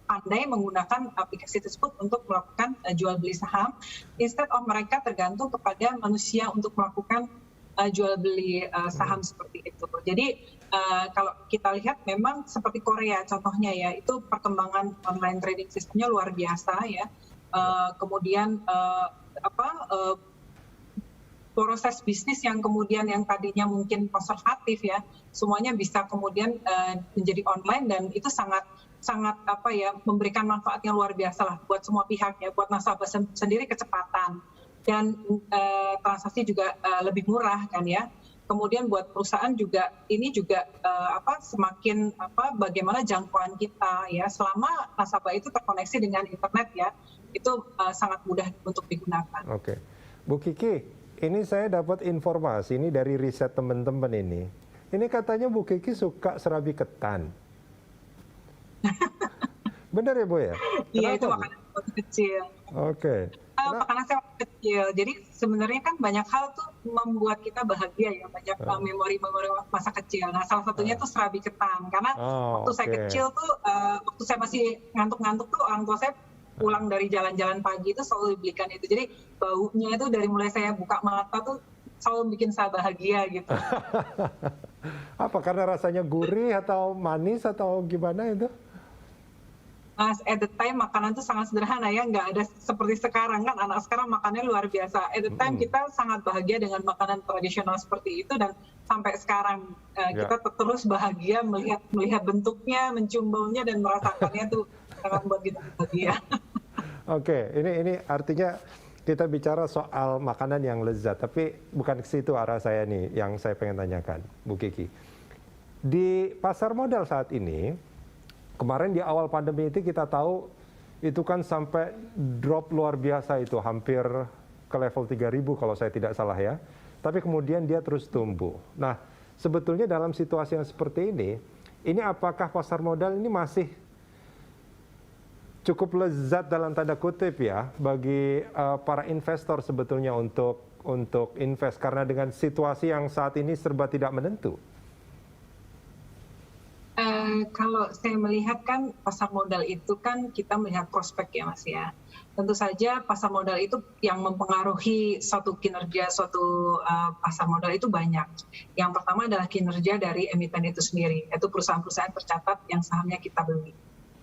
pandai menggunakan aplikasi tersebut untuk melakukan jual beli saham, instead of mereka tergantung kepada manusia untuk melakukan jual beli saham seperti itu. Jadi kalau kita lihat memang seperti Korea contohnya ya, itu perkembangan online trading sistemnya luar biasa ya. Kemudian proses bisnis yang kemudian yang tadinya mungkin konservatif ya, semuanya bisa kemudian menjadi online, dan itu sangat sangat memberikan manfaat yang luar biasa lah buat semua pihak ya, buat nasabah sendiri kecepatan dan transaksi juga lebih murah kan ya. Kemudian buat perusahaan juga ini juga semakin bagaimana jangkauan kita ya, selama nasabah itu terkoneksi dengan internet ya, itu sangat mudah untuk digunakan. Oke, Bu Kiki, ini saya dapat informasi ini dari riset teman-teman ini. Ini katanya Bu Kiki suka serabi ketan. Benar ya Bu ya? Iya, itu makanan waktu kecil. Oke. Makanan saya waktu kecil. Jadi sebenarnya kan banyak hal tuh membuat kita bahagia ya, banyak memori-memori masa kecil. Nah, salah satunya tuh serabi ketan. Karena waktu saya kecil tuh, waktu saya masih ngantuk-ngantuk tuh, orang tua saya pulang dari jalan-jalan pagi itu selalu dibelikan itu. Jadi baunya itu dari mulai saya buka mata tuh selalu bikin saya bahagia gitu. Apa karena rasanya gurih atau manis atau gimana itu? Mas, at the time makanan itu sangat sederhana ya, nggak ada seperti sekarang kan, anak sekarang makannya luar biasa. At the time kita sangat bahagia dengan makanan tradisional seperti itu, dan sampai sekarang kita terus bahagia melihat bentuknya, mencium baunya, dan merasakannya tuh sangat membuat kita bahagia. Oke, ini artinya kita bicara soal makanan yang lezat, tapi bukan ke situ arah saya nih yang saya pengen tanyakan, Bu Kiki. Di pasar modal saat ini, kemarin di awal pandemi itu kita tahu itu kan sampai drop luar biasa itu, hampir ke level 3.000 kalau saya tidak salah ya. Tapi kemudian dia terus tumbuh. Nah, sebetulnya dalam situasi yang seperti ini apakah pasar modal ini masih cukup lezat dalam tanda kutip ya bagi para investor sebetulnya untuk invest, karena dengan situasi yang saat ini serba tidak menentu? Kalau saya melihat kan pasar modal itu kan kita melihat prospek ya Mas ya. Tentu saja pasar modal itu yang mempengaruhi suatu kinerja suatu pasar modal itu banyak. Yang pertama adalah kinerja dari emiten itu sendiri, yaitu perusahaan-perusahaan tercatat yang sahamnya kita beli.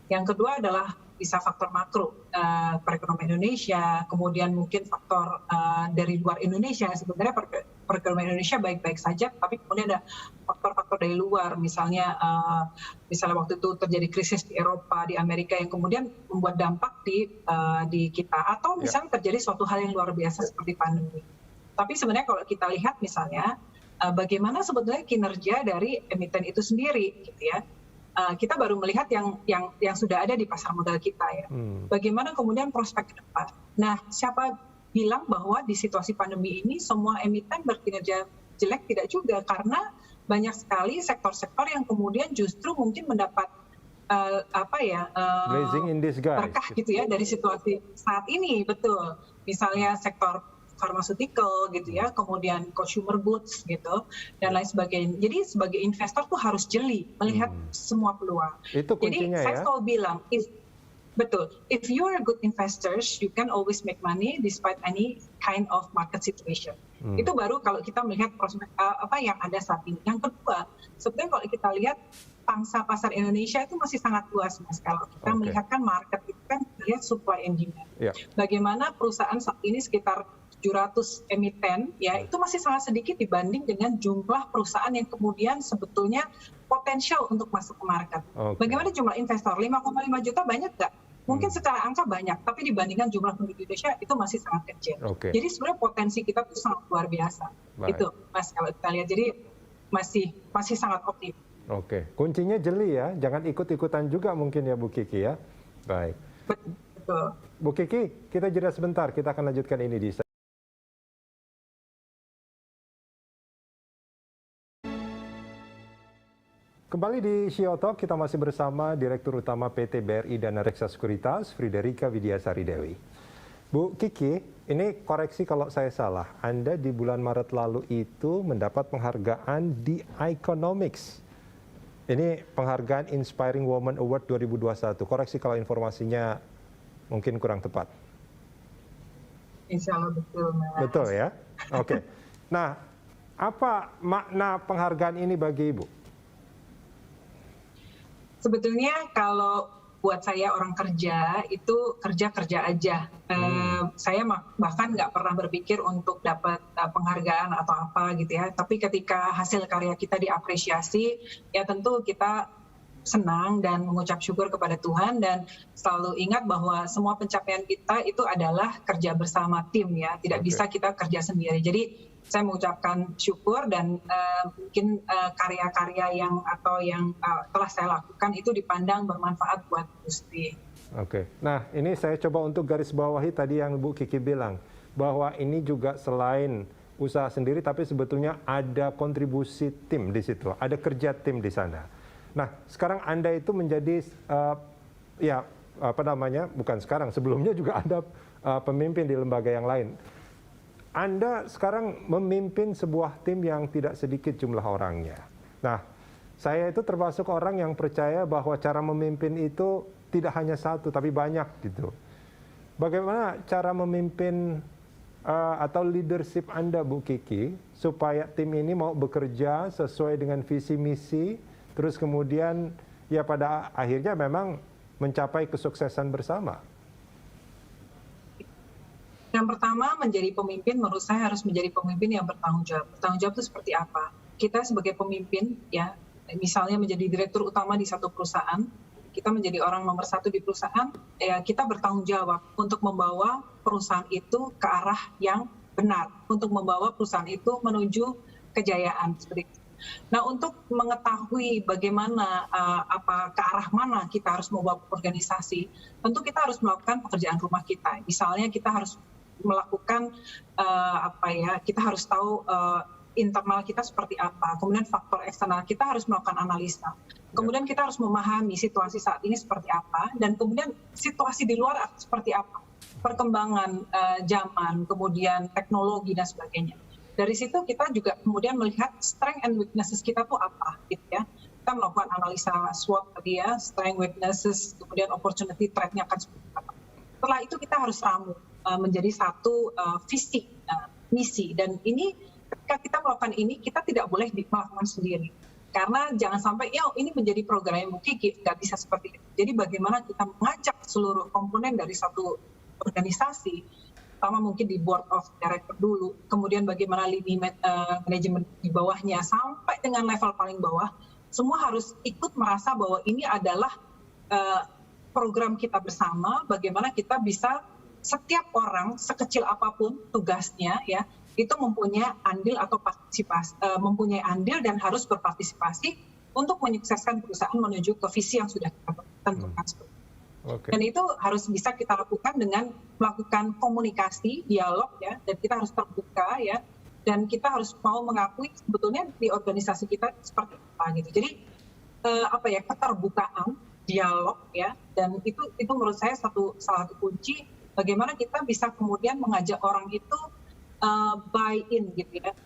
Yang kedua adalah bisa faktor makro, perekonomian Indonesia, kemudian mungkin faktor dari luar Indonesia. Sebenarnya perekonomian Indonesia baik-baik saja, tapi kemudian ada faktor-faktor dari luar, misalnya waktu itu terjadi krisis di Eropa, di Amerika, yang kemudian membuat dampak di kita, atau misalnya terjadi suatu hal yang luar biasa seperti pandemi. Tapi sebenarnya kalau kita lihat misalnya bagaimana sebetulnya kinerja dari emiten itu sendiri, gitu ya. Kita baru melihat yang sudah ada di pasar modal kita ya. Bagaimana kemudian prospek ke depan. Nah, siapa bilang bahwa di situasi pandemi ini semua emiten berkinerja jelek? Tidak juga, karena banyak sekali sektor-sektor yang kemudian justru mungkin mendapat blessing in disguise, berkah gitu ya dari situasi saat ini, betul. Misalnya sektor pharmaceutical gitu ya, kemudian consumer goods gitu, dan lain sebagainya. Jadi sebagai investor tuh harus jeli melihat semua peluang. Itu kuncinya. Jadi saya selalu bilang, if you're a good investors, you can always make money despite any kind of market situation. Itu baru kalau kita melihat prospek yang ada saat ini. Yang kedua, sebenarnya kalau kita lihat pangsa pasar Indonesia itu masih sangat luas, Mas. Kalau kita melihatkan market itu kan lihat supply and demand. Bagaimana perusahaan saat ini sekitar 700 emiten, ya itu masih sangat sedikit dibanding dengan jumlah perusahaan yang kemudian sebetulnya potensial untuk masuk ke market. Bagaimana jumlah investor? 5,5 juta banyak nggak? Mungkin secara angka banyak, tapi dibandingkan jumlah penduduk Indonesia itu masih sangat kecil. Jadi sebenarnya potensi kita itu sangat luar biasa. Itu, Mas, kalau kita lihat. Jadi masih sangat optimis. Oke, kuncinya jeli ya, jangan ikut-ikutan juga mungkin ya Bu Kiki ya. Baik. Betul. Bu Kiki, kita jeda sebentar, kita akan lanjutkan ini di Kembali di Shio Talk, kita masih bersama Direktur Utama PT BRI Dana Reksa Sekuritas, Friederike Widiasari Dewi. Bu Kiki, ini koreksi kalau saya salah. Anda di bulan Maret lalu itu mendapat penghargaan di Economics. Ini penghargaan Inspiring Woman Award 2021. Koreksi kalau informasinya mungkin kurang tepat. Insya Allah betul, Mas. Betul ya? Oke. Nah, apa makna penghargaan ini bagi Ibu? Sebetulnya kalau buat saya orang kerja itu kerja aja. Saya bahkan nggak pernah berpikir untuk dapat penghargaan atau apa gitu ya. Tapi ketika hasil karya kita diapresiasi, ya tentu kita senang dan mengucap syukur kepada Tuhan, dan selalu ingat bahwa semua pencapaian kita itu adalah kerja bersama tim ya, tidak bisa kita kerja sendiri. Jadi saya mengucapkan syukur dan mungkin karya-karya yang telah saya lakukan itu dipandang bermanfaat buat industri. Oke, nah ini saya coba untuk garis bawahi tadi yang Bu Kiki bilang, bahwa ini juga selain usaha sendiri tapi sebetulnya ada kontribusi tim di situ, ada kerja tim di sana. Nah, sekarang Anda itu menjadi bukan sekarang, sebelumnya juga Anda pemimpin di lembaga yang lain. Anda sekarang memimpin sebuah tim yang tidak sedikit jumlah orangnya. Nah, saya itu termasuk orang yang percaya bahwa cara memimpin itu tidak hanya satu tapi banyak gitu. Bagaimana cara memimpin atau leadership Anda, Bu Kiki, supaya tim ini mau bekerja sesuai dengan visi misi, terus kemudian ya pada akhirnya memang mencapai kesuksesan bersama? Yang pertama, menjadi pemimpin menurut saya harus menjadi pemimpin yang bertanggung jawab. Bertanggung jawab itu seperti apa? Kita sebagai pemimpin, ya, misalnya menjadi direktur utama di satu perusahaan, kita menjadi orang nomor 1 di perusahaan, ya kita bertanggung jawab untuk membawa perusahaan itu ke arah yang benar, untuk membawa perusahaan itu menuju kejayaan seperti itu. Nah, untuk mengetahui bagaimana ke arah mana kita harus membawa organisasi, tentu kita harus melakukan pekerjaan rumah kita. Misalnya kita harus melakukan kita harus tahu internal kita seperti apa, kemudian faktor eksternal kita harus melakukan analisa. Kemudian kita harus memahami situasi saat ini seperti apa, dan kemudian situasi di luar seperti apa, perkembangan zaman, kemudian teknologi dan sebagainya. Dari situ kita juga kemudian melihat strength and weaknesses kita tuh apa, gitu ya. Kita melakukan analisa SWOT tadi ya, strength, weaknesses, kemudian opportunity, threat-nya akan seperti apa. Setelah itu kita harus ramu menjadi satu visi, misi, dan ini ketika kita melakukan ini kita tidak boleh melakukan sendiri. Karena jangan sampai ini menjadi program Bu Kiki, nggak bisa seperti itu. Jadi bagaimana kita mengajak seluruh komponen dari satu organisasi, pertama mungkin di board of director dulu, kemudian bagaimana lini manajemen di bawahnya sampai dengan level paling bawah, semua harus ikut merasa bahwa ini adalah program kita bersama, bagaimana kita bisa setiap orang sekecil apapun tugasnya ya, itu mempunyai andil atau partisipasi, mempunyai andil dan harus berpartisipasi untuk menyukseskan perusahaan menuju ke visi yang sudah kita tentukan. Dan itu harus bisa kita lakukan dengan melakukan komunikasi, dialog ya, dan kita harus terbuka ya, dan kita harus mau mengakui sebetulnya di organisasi kita seperti apa gitu. Jadi keterbukaan, dialog ya, dan itu menurut saya salah satu kunci bagaimana kita bisa kemudian mengajak orang itu buy in gitu ya,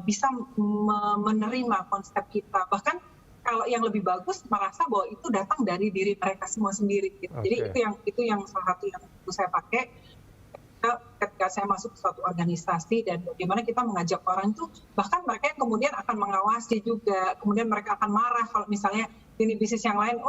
bisa menerima konsep kita, bahkan kalau yang lebih bagus merasa bahwa itu datang dari diri mereka semua sendiri. Gitu. Jadi itu yang salah satu yang saya pakai ketika saya masuk ke suatu organisasi, dan bagaimana kita mengajak orang itu, bahkan mereka yang kemudian akan mengawasi juga, kemudian mereka akan marah kalau misalnya ini bisnis yang lain,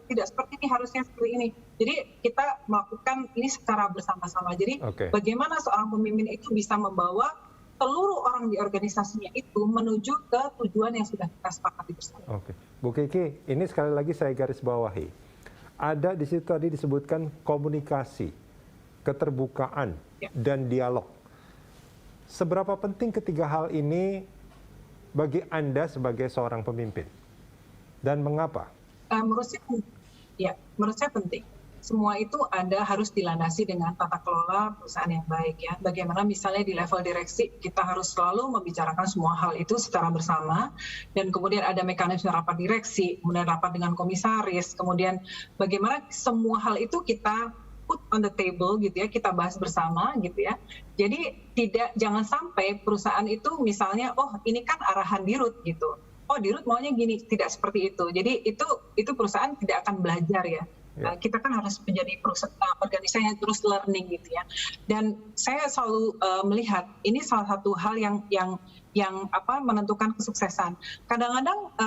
tidak seperti ini, harusnya seperti ini. Jadi kita melakukan ini secara bersama-sama. Jadi bagaimana seorang pemimpin itu bisa membawa seluruh orang di organisasinya itu menuju ke tujuan yang sudah kita sepakati bersama. Bu Kiki, ini sekali lagi saya garis bawahi. Ada di situ tadi disebutkan komunikasi, keterbukaan, dan dialog. Seberapa penting ketiga hal ini bagi Anda sebagai seorang pemimpin? Dan mengapa? Menurut saya penting. Semua itu harus dilandasi dengan tata kelola perusahaan yang baik ya. Bagaimana misalnya di level direksi kita harus selalu membicarakan semua hal itu secara bersama, dan kemudian ada mekanisme rapat direksi, kemudian rapat dengan komisaris, kemudian bagaimana semua hal itu kita put on the table gitu ya, kita bahas bersama gitu ya. Jadi jangan sampai perusahaan itu misalnya ini kan arahan dirut gitu. Dirut maunya gini, tidak seperti itu. Jadi itu perusahaan tidak akan belajar ya. Kita kan harus menjadi organisasi yang terus learning gitu ya. Dan saya selalu melihat ini salah satu hal yang menentukan kesuksesan. Kadang-kadang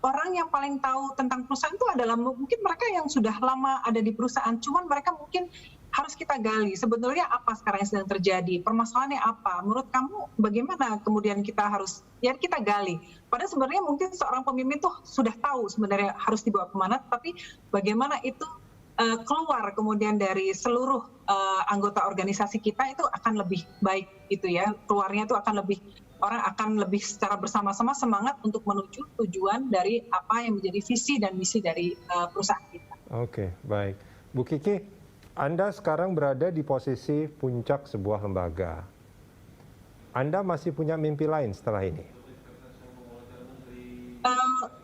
orang yang paling tahu tentang perusahaan itu adalah mungkin mereka yang sudah lama ada di perusahaan, cuman mereka mungkin harus kita gali sebetulnya apa sekarang yang sedang terjadi, permasalahannya apa, menurut kamu bagaimana kemudian kita harus, ya kita gali. Padahal sebenarnya mungkin seorang pemimpin tuh sudah tahu sebenarnya harus dibawa kemana, tapi bagaimana itu keluar kemudian dari seluruh anggota organisasi kita itu akan lebih baik gitu ya, keluarnya itu akan lebih, orang akan lebih secara bersama-sama semangat untuk menuju tujuan dari apa yang menjadi visi dan misi dari perusahaan kita. Oke, baik. Bu Kiki, Anda sekarang berada di posisi puncak sebuah lembaga. Anda masih punya mimpi lain setelah ini?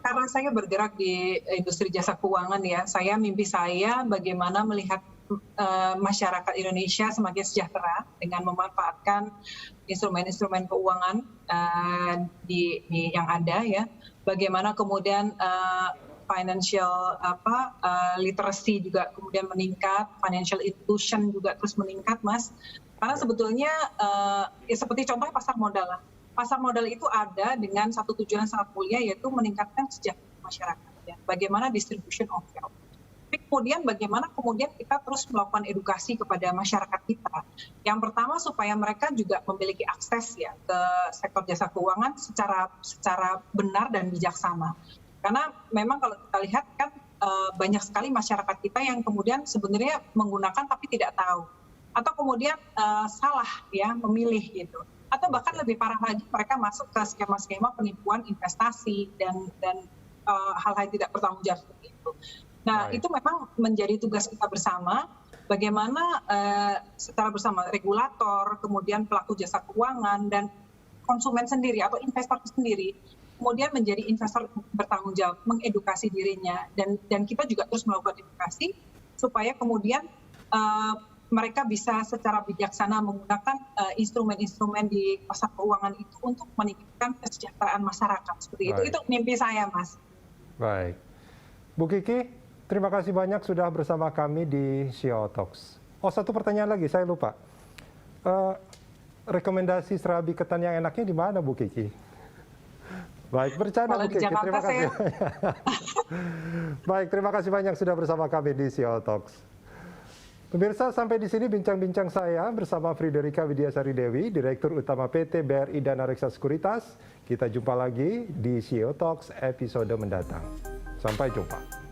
Karena saya bergerak di industri jasa keuangan ya, mimpi saya bagaimana melihat masyarakat Indonesia semakin sejahtera dengan memanfaatkan instrumen-instrumen keuangan yang ada ya. Bagaimana kemudian financial literacy juga kemudian meningkat, financial inclusion juga terus meningkat, Mas. Karena sebetulnya ya seperti contohnya pasar modal lah. Pasar modal itu ada dengan satu tujuan sangat mulia, yaitu meningkatkan kesejahteraan masyarakat. Ya. Bagaimana distribution of wealth. Tapi kemudian bagaimana kemudian kita terus melakukan edukasi kepada masyarakat kita. Yang pertama supaya mereka juga memiliki akses ya ke sektor jasa keuangan secara benar dan bijaksana. Karena memang kalau kita lihat kan banyak sekali masyarakat kita yang kemudian sebenarnya menggunakan tapi tidak tahu. Atau kemudian salah ya memilih gitu. Atau bahkan lebih parah lagi mereka masuk ke skema-skema penipuan investasi dan hal-hal yang tidak bertanggung jawab seperti itu. Nah, itu memang menjadi tugas kita bersama, bagaimana secara bersama regulator, kemudian pelaku jasa keuangan dan konsumen sendiri atau investor sendiri, kemudian menjadi investor bertanggung jawab, mengedukasi dirinya, dan kita juga terus melakukan edukasi supaya kemudian mereka bisa secara bijaksana menggunakan instrumen-instrumen di pasar keuangan itu untuk meningkatkan kesejahteraan masyarakat. Seperti itu mimpi saya, Mas. Baik. Bu Kiki, terima kasih banyak sudah bersama kami di CEO Talks. Oh, satu pertanyaan lagi, saya lupa. Rekomendasi serabi ketan yang enaknya di mana, Bu Kiki? Baik, bercanda Bu Kiki. Terima kasih. Baik, terima kasih banyak sudah bersama kami di CEO Talks. Pemirsa, sampai di sini bincang-bincang saya bersama Friederika Widiasari Dewi, Direktur Utama PT BRI Dana Reksa Sekuritas. Kita jumpa lagi di CEO Talks episode mendatang. Sampai jumpa.